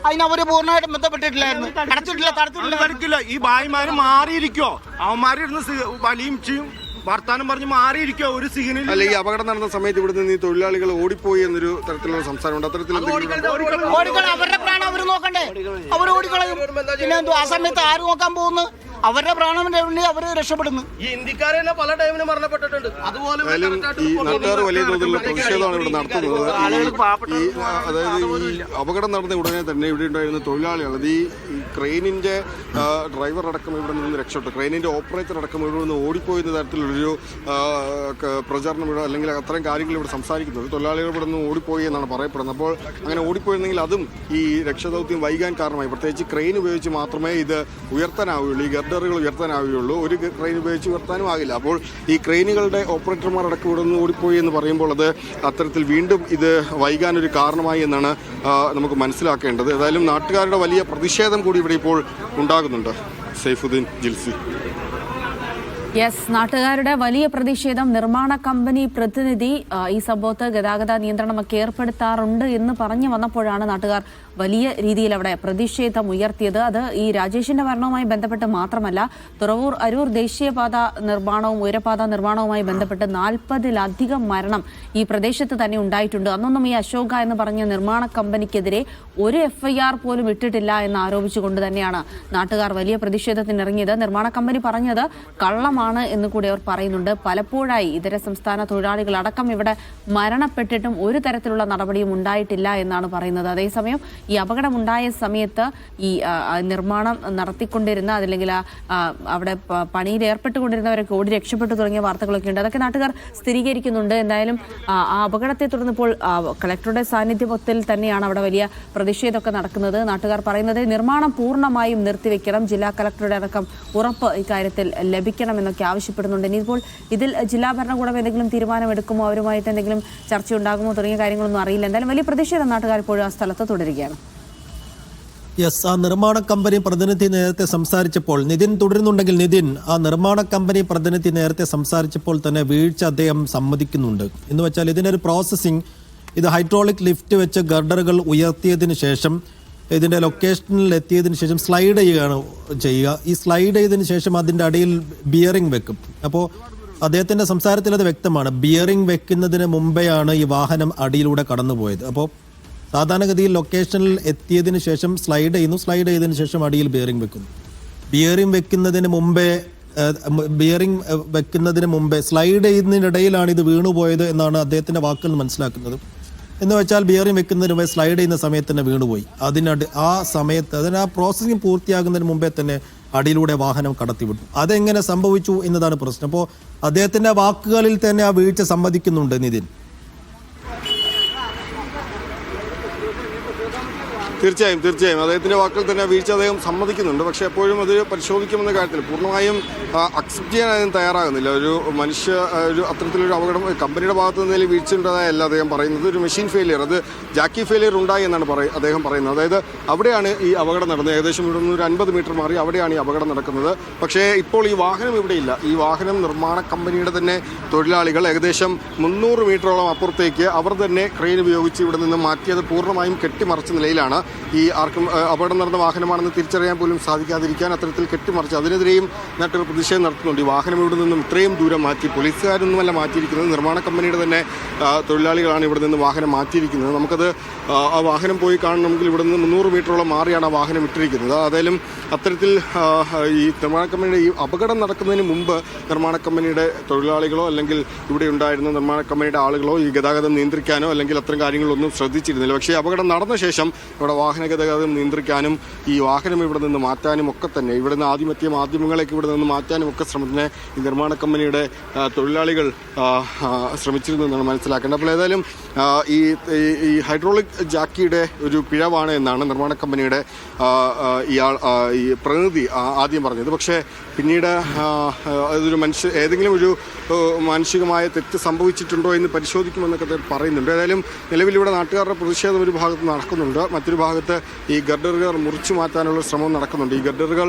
അതിനവര് പൂർണ്ണമായിട്ടും ബന്ധപ്പെട്ടിട്ടില്ലായിരുന്നു. തടച്ചിട്ടില്ല. ഈ ഭായിമാര് മാറിയിരിക്കോ? അവന്മാരിരുന്ന് വലിയും ചെയ്യും വർത്താനം പറഞ്ഞ് മാറിയിരിക്കോ? ഒരു സിഗ്നൽ അല്ല, ഈ അപകടം നടന്ന സമയത്ത് ഇവിടെ നിന്ന് ഈ തൊഴിലാളികൾ ഓടിപ്പോയി എന്നൊരു തരത്തിലുള്ള സംസാരമുണ്ട്. അത്തരത്തിൽ അവരുടെ പ്രാണം അവർ നോക്കണ്ടേ? അവർ ഓടിക്കളയും. പിന്നെ ആ സമയത്ത് ആര് നോക്കാൻ പോകുന്നു? അവരുടെ പ്രാണന്റെ അവര് രക്ഷപ്പെടുന്നു. ഈ ഇന്ത്യക്കാരെ പല ടൈമിന് മരണപ്പെട്ടിട്ടുണ്ട്. അതുപോലെ ഈ നാട്ടുകാർ വലിയ തോതിലുള്ള പ്രതിഷേധമാണ് ഇവിടെ നടത്തുന്നത്. അതായത് ഈ അപകടം നടന്ന ഉടനെ തന്നെ ഇവിടെ ഉണ്ടായിരുന്ന തൊഴിലാളികൾ, അത് ഈ ക്രെയിനിന്റെ ഡ്രൈവർ അടക്കം ഇവിടെ നിന്ന് രക്ഷപ്പെട്ടു, ക്രെയിനിന്റെ ഓപ്പറേറ്റർ അടക്കം ഇവിടെ നിന്ന് ഓടിപ്പോയിരുന്ന തരത്തിലുള്ളൊരു പ്രചാരണം ഇവിടെ, അല്ലെങ്കിൽ അത്തരം കാര്യങ്ങൾ ഇവിടെ സംസാരിക്കുന്നത്. തൊഴിലാളികൾ ഇവിടെ നിന്ന് ഓടിപ്പോയി എന്നാണ് പറയപ്പെടുന്നത്. അപ്പോൾ അങ്ങനെ ഓടിപ്പോയിരുന്നെങ്കിൽ അതും ഈ രക്ഷാദൗത്യം വൈകാൻ കാരണമായി. പ്രത്യേകിച്ച് ക്രെയിൻ ഉപയോഗിച്ച് മാത്രമേ ഇത് ഉയർത്താനാവുകയുള്ളൂ, ഈ ഗർഡറുകൾ ഉയർത്താനാവുകയുള്ളൂ. ഒരു ക്രെയിൻ ഉപയോഗിച്ച് ഉയർത്താനും ആകില്ല. അപ്പോൾ ഈ ക്രെയിനുകളുടെ ഓപ്പറേറ്റർമാരടക്കം ഇവിടെ നിന്ന് ഓടിപ്പോയി എന്ന് പറയുമ്പോൾ അത് അത്തരത്തിൽ വീണ്ടും ഇത് വൈകാനൊരു കാരണമായി എന്നാണ് നമുക്ക് മനസ്സിലാക്കേണ്ടത്. ഏതായാലും നാട്ടുകാരുടെ വലിയ പ്രതിഷേധം കൂടി ഇവിടെ ഇപ്പോൾ ഉണ്ടാകുന്നുണ്ട്. സൈഫുദ്ദീൻ, ജിൽസി. യെസ്, നാട്ടുകാരുടെ വലിയ പ്രതിഷേധം. നിർമ്മാണ കമ്പനി പ്രതിനിധി ഈ സംഭവത്ത് ഗതാഗത നിയന്ത്രണമൊക്കെ ഏർപ്പെടുത്താറുണ്ട് എന്ന് പറഞ്ഞു വന്നപ്പോഴാണ് നാട്ടുകാർ വലിയ രീതിയിൽ അവിടെ പ്രതിഷേധം ഉയർത്തിയത്. അത് ഈ രാജേഷിന്റെ മരണവുമായി ബന്ധപ്പെട്ട് മാത്രമല്ല, തുറവൂർ അരൂർ ദേശീയപാത നിർമ്മാണവും ഉയരപാത നിർമ്മാണവുമായി ബന്ധപ്പെട്ട് 40-ലധികം മരണം ഈ പ്രദേശത്ത് തന്നെ ഉണ്ടായിട്ടുണ്ട്. അന്നൊന്നും ഈ അശോക എന്ന് പറഞ്ഞ നിർമ്മാണ കമ്പനിക്കെതിരെ ഒരു FIR പോലും ഇട്ടിട്ടില്ല എന്ന് ആരോപിച്ചുകൊണ്ട് തന്നെയാണ് നാട്ടുകാർ വലിയ പ്രതിഷേധത്തിനിറങ്ങിയത്. നിർമ്മാണ കമ്പനി പറഞ്ഞത് കള്ളമാണ് എന്ന് കൂടി അവർ പറയുന്നുണ്ട്. പലപ്പോഴായി ഇതര സംസ്ഥാന തൊഴിലാളികളടക്കം ഇവിടെ മരണപ്പെട്ടിട്ടും ഒരു തരത്തിലുള്ള നടപടിയും ഉണ്ടായിട്ടില്ല എന്നാണ് പറയുന്നത്. അതേസമയം ഈ അപകടമുണ്ടായ സമയത്ത് ഈ നിർമ്മാണം നടത്തിക്കൊണ്ടിരുന്ന, അതല്ലെങ്കിൽ അവിടെ പണിയിൽ ഏർപ്പെട്ടുകൊണ്ടിരുന്നവരൊക്കെ ഓടി രക്ഷപ്പെട്ടു തുടങ്ങിയ വാർത്തകളൊക്കെ ഉണ്ട്. അതൊക്കെ നാട്ടുകാർ സ്ഥിരീകരിക്കുന്നുണ്ട്. എന്തായാലും ആ അപകടത്തെ തുടർന്ന് ഇപ്പോൾ കളക്ടറുടെ സാന്നിധ്യത്തിൽ തന്നെയാണ് അവിടെ വലിയ പ്രതിഷേധമൊക്കെ നടക്കുന്നത്. നാട്ടുകാർ പറയുന്നത് നിർമ്മാണം പൂർണ്ണമായും നിർത്തിവെക്കണം, ജില്ലാ കളക്ടറുടെ അടക്കം ഉറപ്പ് ഇക്കാര്യത്തിൽ ലഭിക്കണമെന്നൊക്കെ ആവശ്യപ്പെടുന്നുണ്ട്. ഇനിയിപ്പോൾ ഇതിൽ ജില്ലാ ഭരണകൂടം എന്തെങ്കിലും തീരുമാനമെടുക്കുമോ, അവരുമായിട്ട് എന്തെങ്കിലും ചർച്ച ഉണ്ടാകുമോ തുടങ്ങിയ കാര്യങ്ങളൊന്നും അറിയില്ല. എന്തായാലും വലിയ പ്രതിഷേധം നാട്ടുകാർ ഇപ്പോഴും ആ സ്ഥലത്ത് തുടരുകയാണ്. യെസ്, ആ നിർമ്മാണ കമ്പനി പ്രതിനിധി നേരത്തെ സംസാരിച്ചപ്പോൾ, നിതിൻ തുടരുന്നുണ്ടെങ്കിൽ നിതിൻ, ആ നിർമ്മാണ കമ്പനി പ്രതിനിധി നേരത്തെ സംസാരിച്ചപ്പോൾ തന്നെ വീഴ്ച അദ്ദേഹം സമ്മതിക്കുന്നുണ്ട്. എന്ന് വെച്ചാൽ ഇതിനൊരു പ്രോസസ്സിംഗ്, ഇത് ഹൈഡ്രോളിക് ലിഫ്റ്റ് വെച്ച് ഗർഡറുകൾ ഉയർത്തിയതിന് ശേഷം ഇതിൻ്റെ ലൊക്കേഷനിൽ എത്തിയതിന് ശേഷം സ്ലൈഡ് ചെയ്യുക. ഈ സ്ലൈഡ് ചെയ്തതിന് ശേഷം അതിൻ്റെ അടിയിൽ ബിയറിംഗ് വെക്കും. അപ്പോൾ അദ്ദേഹത്തിൻ്റെ സംസാരത്തിൽ അത് വ്യക്തമാണ്, ബിയറിംഗ് വെക്കുന്നതിന് മുമ്പെയാണ് ഈ വാഹനം അടിയിലൂടെ കടന്നുപോയത്. അപ്പോൾ സാധാരണഗതിയിൽ ലൊക്കേഷനിൽ എത്തിയതിന് ശേഷം സ്ലൈഡ് ചെയ്തതിന് ശേഷം അടിയിൽ ബിയറിംഗ് വെക്കുന്നു. ബിയറിംഗ് വെക്കുന്നതിന് മുമ്പേ സ്ലൈഡ് ചെയ്യുന്നതിനിടയിലാണ് ഇത് വീണുപോയത് എന്നാണ് അദ്ദേഹത്തിൻ്റെ വാക്കുകൾ മനസ്സിലാക്കുന്നത്. എന്ന് വെച്ചാൽ ബിയറിംഗ് വെക്കുന്നതിന് മുമ്പേ സ്ലൈഡ് ചെയ്യുന്ന സമയത്ത് തന്നെ വീണുപോയി. ആ പ്രോസസ്സിംഗ് പൂർത്തിയാകുന്നതിന് മുമ്പേ തന്നെ അടിയിലൂടെ വാഹനം കടത്തിവിട്ടു. അതെങ്ങനെ സംഭവിച്ചു എന്നതാണ് പ്രശ്നം. അപ്പോൾ അദ്ദേഹത്തിൻ്റെ വാക്കുകളിൽ തന്നെ ആ വീഴ്ച സമ്മതിക്കുന്നുണ്ട് നിതിൻ. തീർച്ചയായും അദ്ദേഹത്തിൻ്റെ വാക്കുകൾ തന്നെ വീഴ്ച അദ്ദേഹം സമ്മതിക്കുന്നുണ്ട്. പക്ഷേ എപ്പോഴും അത് പരിശോധിക്കുമെന്ന കാര്യത്തിൽ പൂർണ്ണമായും അക്സെപ്റ്റ് ചെയ്യാൻ അദ്ദേഹം തയ്യാറാകുന്നില്ല. ഒരു അത്തരത്തിലൊരു അപകടം കമ്പനിയുടെ ഭാഗത്തു നിന്നതിൽ വീഴ്ച ഉണ്ടായതല്ല അദ്ദേഹം പറയുന്നത്, ഒരു മെഷീൻ ഫെയിലിയർ, അത് ജാക്കി ഫെയിലിയർ ഉണ്ടായി എന്നാണ് അദ്ദേഹം പറയുന്നത്. അതായത് അവിടെയാണ് ഈ അപകടം നടന്നത്. ഏകദേശം ഇവിടെ നിന്ന് ഒരു 50 മീറ്റർ മാറി അവിടെയാണ് ഈ അപകടം നടക്കുന്നത്. പക്ഷേ ഇപ്പോൾ ഈ വാഹനം ഇവിടെയില്ല. ഈ വാഹനം നിർമ്മാണ കമ്പനിയുടെ തന്നെ തൊഴിലാളികൾ ഏകദേശം 300 മീറ്ററോളം അപ്പുറത്തേക്ക് അവർ തന്നെ ക്രെയിൻ ഉപയോഗിച്ച് ഇവിടെ നിന്ന് മാറ്റിയത് പൂർണ്ണമായും കെട്ടിമറിച്ച നിലയിലാണ്. ഈ ആർക്കും അപകടം നടന്ന വാഹനമാണെന്ന് തിരിച്ചറിയാൻ പോലും സാധിക്കാതിരിക്കാൻ അത്തരത്തിൽ കെട്ടിമറിച്ച് അതിനെതിരെയും നാട്ടുകാർ പ്രതിഷേധം നടത്തുന്നുണ്ട്. ഈ വാഹനം ഇവിടെ നിന്നും ഇത്രയും ദൂരം മാറ്റി, പോലീസുകാരൊന്നുമല്ല മാറ്റിയിരിക്കുന്നത്, നിർമ്മാണ കമ്പനിയുടെ തന്നെ തൊഴിലാളികളാണ് ഇവിടെ നിന്ന് വാഹനം മാറ്റിയിരിക്കുന്നത്. നമുക്കത് ആ വാഹനം പോയി കാണണമെങ്കിൽ ഇവിടെ നിന്ന് 300 മീറ്ററോളം മാറിയാണ് ആ വാഹനം ഇട്ടിരിക്കുന്നത്. അതായാലും അത്തരത്തിൽ ഈ നിർമ്മാണ കമ്പനിയുടെ ഈ അപകടം നടക്കുന്നതിന് മുമ്പ് നിർമ്മാണ കമ്പനിയുടെ തൊഴിലാളികളോ അല്ലെങ്കിൽ ഇവിടെ ഉണ്ടായിരുന്ന നിർമ്മാണ കമ്പനിയുടെ ആളുകളോ ഈ ഗതാഗതം നിയന്ത്രിക്കാനോ അല്ലെങ്കിൽ അത്തരം കാര്യങ്ങളൊന്നും ശ്രദ്ധിച്ചിരുന്നില്ല. പക്ഷേ അപകടം നടന്ന ശേഷം ഇവിടെ വാഹന ഗതാഗതം നിയന്ത്രിക്കാനും ഈ വാഹനം ഇവിടെ നിന്ന് മാറ്റാനും ഒക്കെ തന്നെ ഇവിടുന്ന് ആദ്യമെത്തിയ മാധ്യമങ്ങളേക്ക് ഇവിടെ നിന്ന് മാറ്റാനും ഒക്കെ ശ്രമത്തിന് ഈ നിർമ്മാണ കമ്പനിയുടെ തൊഴിലാളികൾ ശ്രമിച്ചിരുന്നു എന്നാണ് മനസ്സിലാക്കേണ്ടത്. അപ്പോൾ ഏതായാലും ഈ ഹൈഡ്രോളിക് ജാക്കിയുടെ ഒരു പിഴവാണ് എന്നാണ് നിർമ്മാണ കമ്പനിയുടെ ഈ പ്രതിനിധി ആദ്യം പറഞ്ഞത്. പക്ഷേ പിന്നീട് അതൊരു ഏതെങ്കിലും ഒരു മാനുഷികമായ തെറ്റ് സംഭവിച്ചിട്ടുണ്ടോ എന്ന് പരിശോധിക്കുമെന്നൊക്കെ പറയുന്നുണ്ട്. ഏതായാലും നിലവിലിവിടെ നാട്ടുകാരുടെ പ്രതിഷേധം ഒരു ഭാഗത്ത് നടക്കുന്നുണ്ട്. മറ്റൊരു ഭാഗത്ത് ഈ ഗർഡറുകൾ മുറിച്ചു മാറ്റാനുള്ള ശ്രമം നടക്കുന്നുണ്ട്. ഈ ഗർഡറുകൾ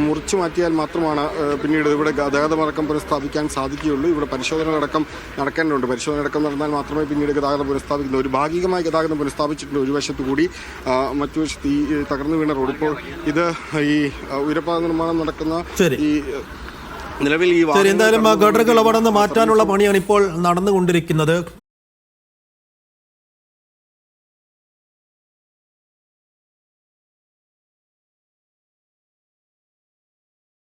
മുറിച്ചു മാറ്റിയാൽ മാത്രമാണ് പിന്നീട് ഇവിടെ ഗതാഗതമടക്കം പുനഃസ്ഥാപിക്കാൻ സാധിക്കുകയുള്ളൂ. ഇവിടെ പരിശോധനകളടക്കം നടക്കേണ്ടതുണ്ട്. പരിശോധനയടക്കം നടന്നാൽ മാത്രമേ പിന്നീട് ഗതാഗതം പുനഃസ്ഥാപിക്കുന്നു. ഒരു ഭാഗികമായി ഗതാഗതം പുനഃസ്ഥാപിച്ചിട്ടുണ്ട് ഒരു വശത്ത് കൂടി. മറ്റു വശത്ത് ഈ തകർന്നു വീണ റോഡ് ഇപ്പോൾ ഇത് ഈ ഉയരപ്പാത നിർമ്മാണം നടക്കുന്ന ഈ നിലവിൽ ഈ എന്തായാലും ഗർഡറുകൾ അവിടെ നിന്ന് മാറ്റാനുള്ള പണിയാണ് ഇപ്പോൾ നടന്നുകൊണ്ടിരിക്കുന്നത്.